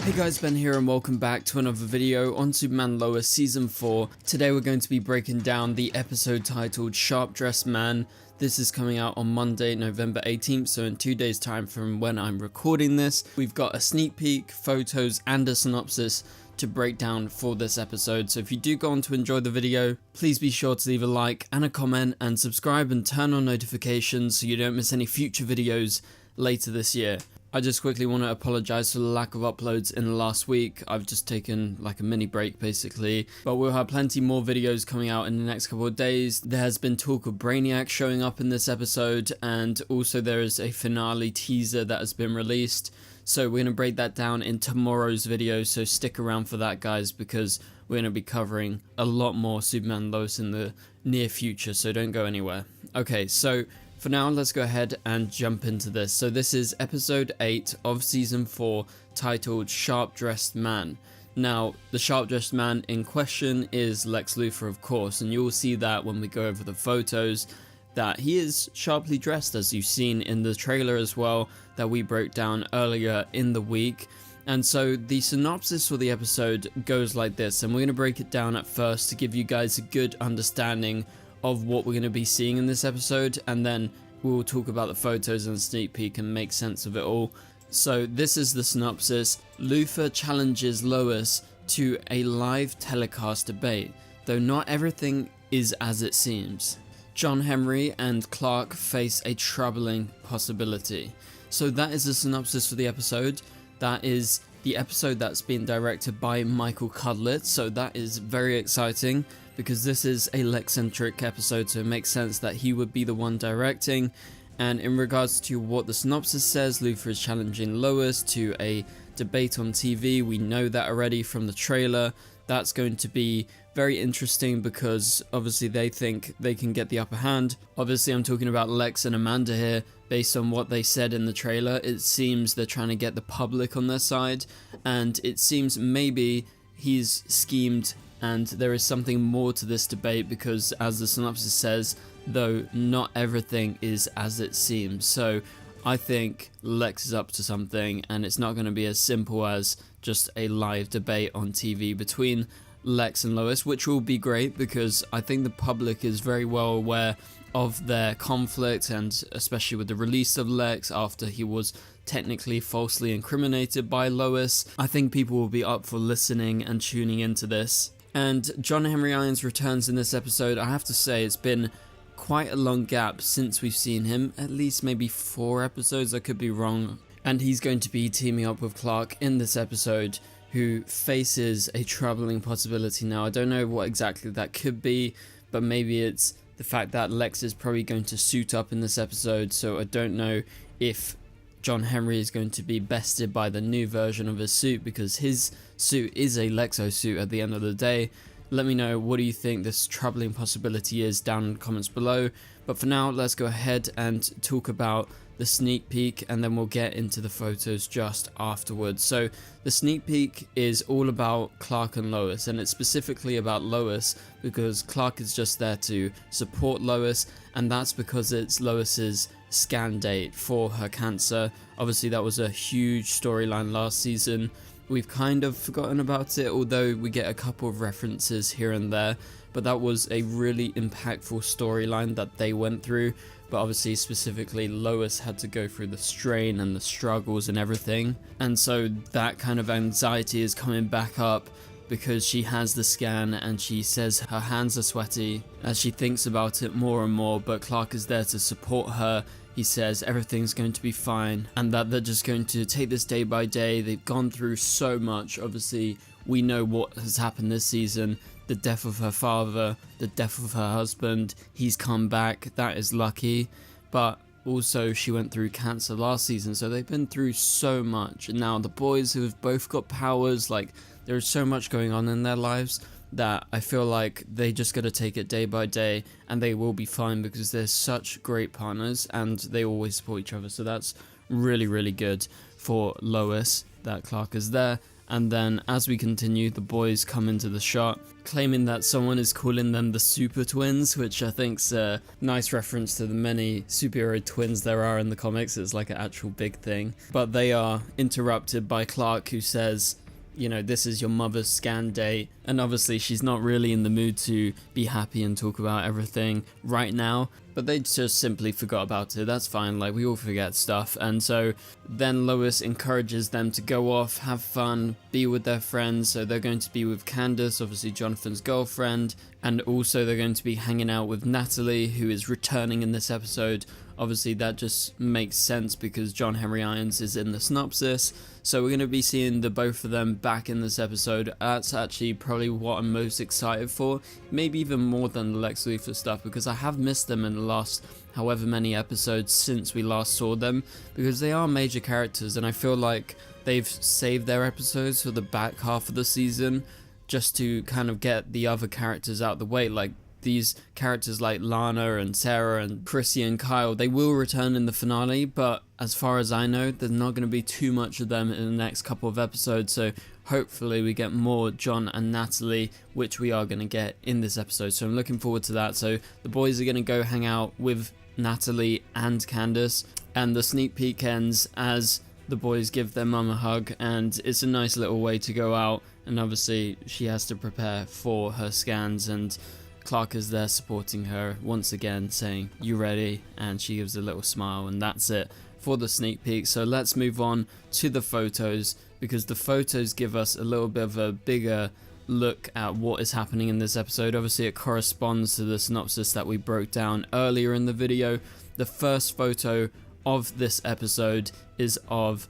Hey guys, Ben here and welcome back to another video on Superman Lois Season 4. Today we're going to be breaking down the episode titled Sharp Dressed Man. This is coming out on Monday, November 18th, so in 2 days time from when I'm recording this. We've got a sneak peek, photos and a synopsis to break down for this episode. So if you do go on to enjoy the video, please be sure to leave a like and a comment and subscribe and turn on notifications so you don't miss any future videos later this year. I just quickly want to apologize for the lack of uploads in the last week. I've just taken like a mini break basically, but we'll have plenty more videos coming out in the next couple of days. There has been talk of Brainiac showing up in this episode, and also there is a finale teaser that has been released. So we're going to break that down in tomorrow's video, so stick around for that guys, because we're going to be covering a lot more Superman Lois in the near future, so don't go anywhere. Okay, so for now, let's go ahead and jump into this. So this is episode 8 of season 4, titled Sharp Dressed Man. Now, the sharp dressed man in question is Lex Luthor, of course, and you'll see that when we go over the photos, that he is sharply dressed, as you've seen in the trailer as well, that we broke down earlier in the week. And so the synopsis for the episode goes like this, and we're going to break it down at first to give you guys a good understanding of what we're going to be seeing in this episode, and then we'll talk about the photos and sneak peek and make sense of it all. So this is the synopsis. Luthor challenges Lois to a live telecast debate, though not everything is as it seems. John Henry and Clark face a troubling possibility. So that is the synopsis for the episode. That is the episode that's been directed by Michael Cudlitz, so that is very exciting, because this is a Lex-centric episode, so it makes sense that he would be the one directing. And in regards to what the synopsis says, Luthor is challenging Lois to a debate on TV. We know that already from the trailer. That's going to be very interesting because obviously they think they can get the upper hand. Obviously I'm talking about Lex and Amanda here. Based on what they said in the trailer, it seems they're trying to get the public on their side, and it seems maybe he's schemed and there is something more to this debate, because as the synopsis says, though not everything is as it seems. So I think Lex is up to something, and it's not going to be as simple as just a live debate on TV between Lex and Lois, which will be great because I think the public is very well aware of their conflict, and especially with the release of Lex after he was technically falsely incriminated by Lois, I think people will be up for listening and tuning into this. And John Henry Irons returns in this episode. I have to say it's been quite a long gap since we've seen him, at least maybe 4 episodes, I could be wrong. And he's going to be teaming up with Clark in this episode, who faces a troubling possibility. Now, I don't know what exactly that could be, but maybe it's the fact that Lex is probably going to suit up in this episode, so I don't know if John Henry is going to be bested by the new version of his suit, because his suit is a Lexo suit at the end of the day. Let me know, what do you think this troubling possibility is down in the comments below. But for now, let's go ahead and talk about the sneak peek, and then we'll get into the photos just afterwards. So the sneak peek is all about Clark and Lois, and it's specifically about Lois because Clark is just there to support Lois, and that's because it's Lois's scan date for her cancer. Obviously that was a huge storyline last season. We've kind of forgotten about it, although we get a couple of references here and there, but that was a really impactful storyline that they went through. But obviously specifically Lois had to go through the strain and the struggles and everything, and so that kind of anxiety is coming back up because she has the scan and she says her hands are sweaty as she thinks about it more and more, but Clark is there to support her. He says everything's going to be fine and that they're just going to take this day by day. They've gone through so much. Obviously we know what has happened this season. The death of her father, the death of her husband. He's come back, that is lucky, but also she went through cancer last season, so they've been through so much. And now the boys who have both got powers, like there's so much going on in their lives that I feel like they just gotta take it day by day, and they will be fine because they're such great partners and they always support each other. So that's really, really good for Lois. that Clark is there. And then as we continue, the boys come into the shot, claiming that someone is calling them the Super Twins, which I think's a nice reference to the many superhero twins there are in the comics. It's like an actual big thing. But they are interrupted by Clark, who says, you know, this is your mother's scan date. And obviously she's not really in the mood to be happy and talk about everything right now, but they just simply forgot about it. That's fine, like we all forget stuff. And so then Lois encourages them to go off, have fun, be with their friends. So they're going to be with Candace, obviously Jonathan's girlfriend, and also they're going to be hanging out with Natalie, who is returning in this episode. Obviously that just makes sense because John Henry Irons is in the synopsis. So we're going to be seeing the both of them back in this episode. That's actually probably what I'm most excited for, maybe even more than the Lex Luthor stuff, because I have missed them in the last however many episodes since we last saw them, because they are major characters and I feel like they've saved their episodes for the back half of the season just to kind of get the other characters out the way. Like these characters like Lana and Sarah and Chrissy and Kyle, they will return in the finale, but as far as I know, there's not going to be too much of them in the next couple of episodes, so hopefully we get more John and Natalie, which we are going to get in this episode, so I'm looking forward to that. So the boys are going to go hang out with Natalie and Candace, and the sneak peek ends as the boys give their mum a hug, and it's a nice little way to go out, and obviously she has to prepare for her scans, and Clark is there supporting her once again, saying, "You ready?" And she gives a little smile, and that's it for the sneak peek. So let's move on to the photos, because the photos give us a little bit of a bigger look at what is happening in this episode. Obviously it corresponds to the synopsis that we broke down earlier in the video. The first photo of this episode is of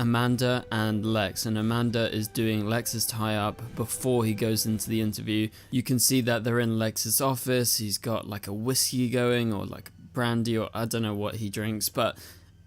Amanda and Lex, and Amanda is doing Lex's tie-up before he goes into the interview. You can see that they're in Lex's office. He's got like a whiskey going, or like brandy, or I don't know what he drinks, but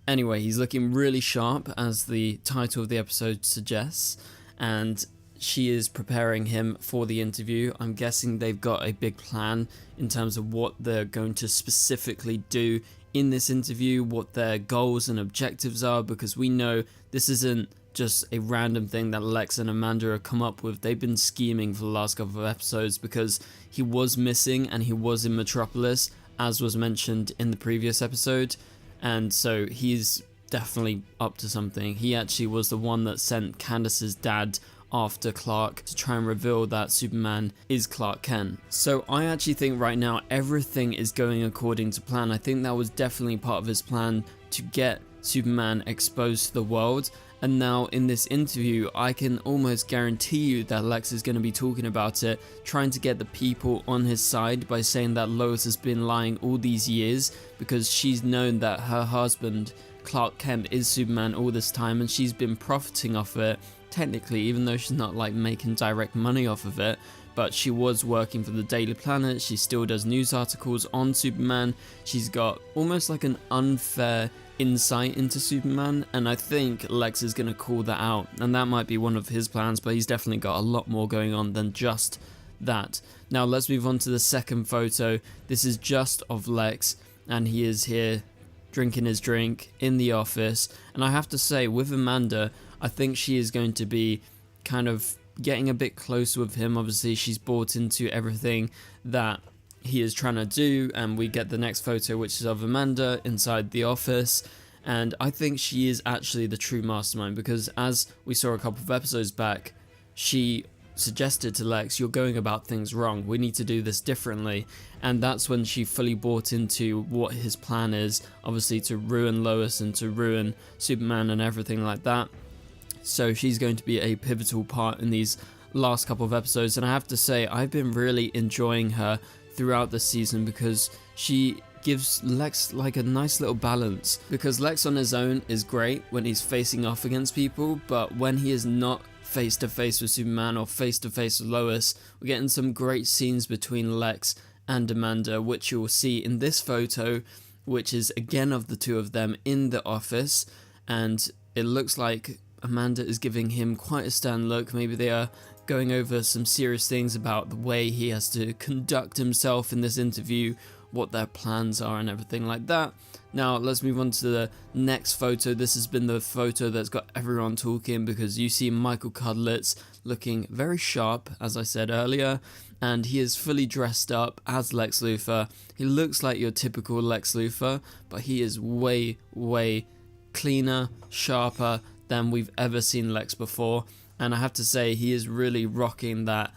anyway, he's looking really sharp, as the title of the episode suggests, and she is preparing him for the interview. I'm guessing they've got a big plan in terms of what they're going to specifically do in this interview, what their goals and objectives are, because we know this isn't just a random thing that Lex and Amanda have come up with. They've been scheming for the last couple of episodes, because he was missing and he was in Metropolis, as was mentioned in the previous episode, and so he's definitely up to something. He actually was the one that sent Candace's dad after Clark to try and reveal that Superman is Clark Kent. So I actually think right now everything is going according to plan. I think that was definitely part of his plan to get Superman exposed to the world, and now in this interview I can almost guarantee you that Lex is going to be talking about it, trying to get the people on his side by saying that Lois has been lying all these years, because she's known that her husband Clark Kent is Superman all this time, and she's been profiting off it technically, even though she's not like making direct money off of it. But she was working for the Daily Planet. She still does news articles on Superman. She's got almost like an unfair insight into Superman, and I think Lex is going to call that out, and that might be one of his plans, but he's definitely got a lot more going on than just that. Now let's move on to the second photo. This is just of Lex, and he is here drinking his drink in the office, and I have to say, with Amanda, I think she is going to be kind of getting a bit closer with him. Obviously she's bought into everything that he is trying to do, and we get the next photo, which is of Amanda inside the office, and I think she is actually the true mastermind, because as we saw a couple of episodes back, she suggested to Lex, "You're going about things wrong, we need to do this differently," and that's when she fully bought into what his plan is, obviously to ruin Lois and to ruin Superman and everything like that. So she's going to be a pivotal part in these last couple of episodes, and I have to say I've been really enjoying her throughout the season, because she gives Lex like a nice little balance, because Lex on his own is great when he's facing off against people, but when he is not face to face with Superman or face to face with Lois, we're getting some great scenes between Lex and Amanda, which you'll see in this photo, which is again of the two of them in the office, and it looks like Amanda is giving him quite a stern look. Maybe they are going over some serious things about the way he has to conduct himself in this interview, what their plans are and everything like that. Now let's move on to the next photo. This has been the photo that's got everyone talking, because you see Michael Cudlitz looking very sharp, as I said earlier, and he is fully dressed up as Lex Luthor. He looks like your typical Lex Luthor, but he is way cleaner, sharper than we've ever seen Lex before, and I have to say he is really rocking that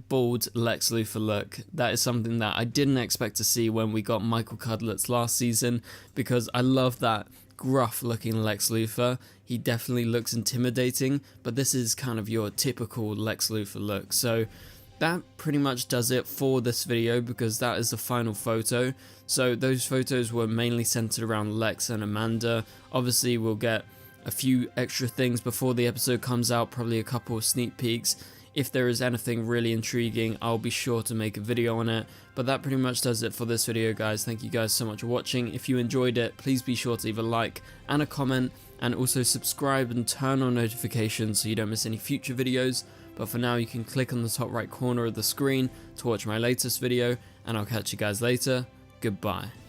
bald Lex Luthor look. That is something that I didn't expect to see when we got Michael Cudlitz last season, because I love that gruff looking Lex Luthor. He definitely looks intimidating, but this is kind of your typical Lex Luthor look. So that pretty much does it for this video, because that is the final photo. So those photos were mainly centered around Lex and Amanda. Obviously we'll get a few extra things before the episode comes out, probably a couple of sneak peeks. If there is anything really intriguing, I'll be sure to make a video on it. But that pretty much does it for this video, guys. Thank you guys so much for watching. If you enjoyed it, please be sure to leave a like and a comment, and also subscribe and turn on notifications so you don't miss any future videos. But for now, you can click on the top right corner of the screen to watch my latest video, and I'll catch you guys later. Goodbye.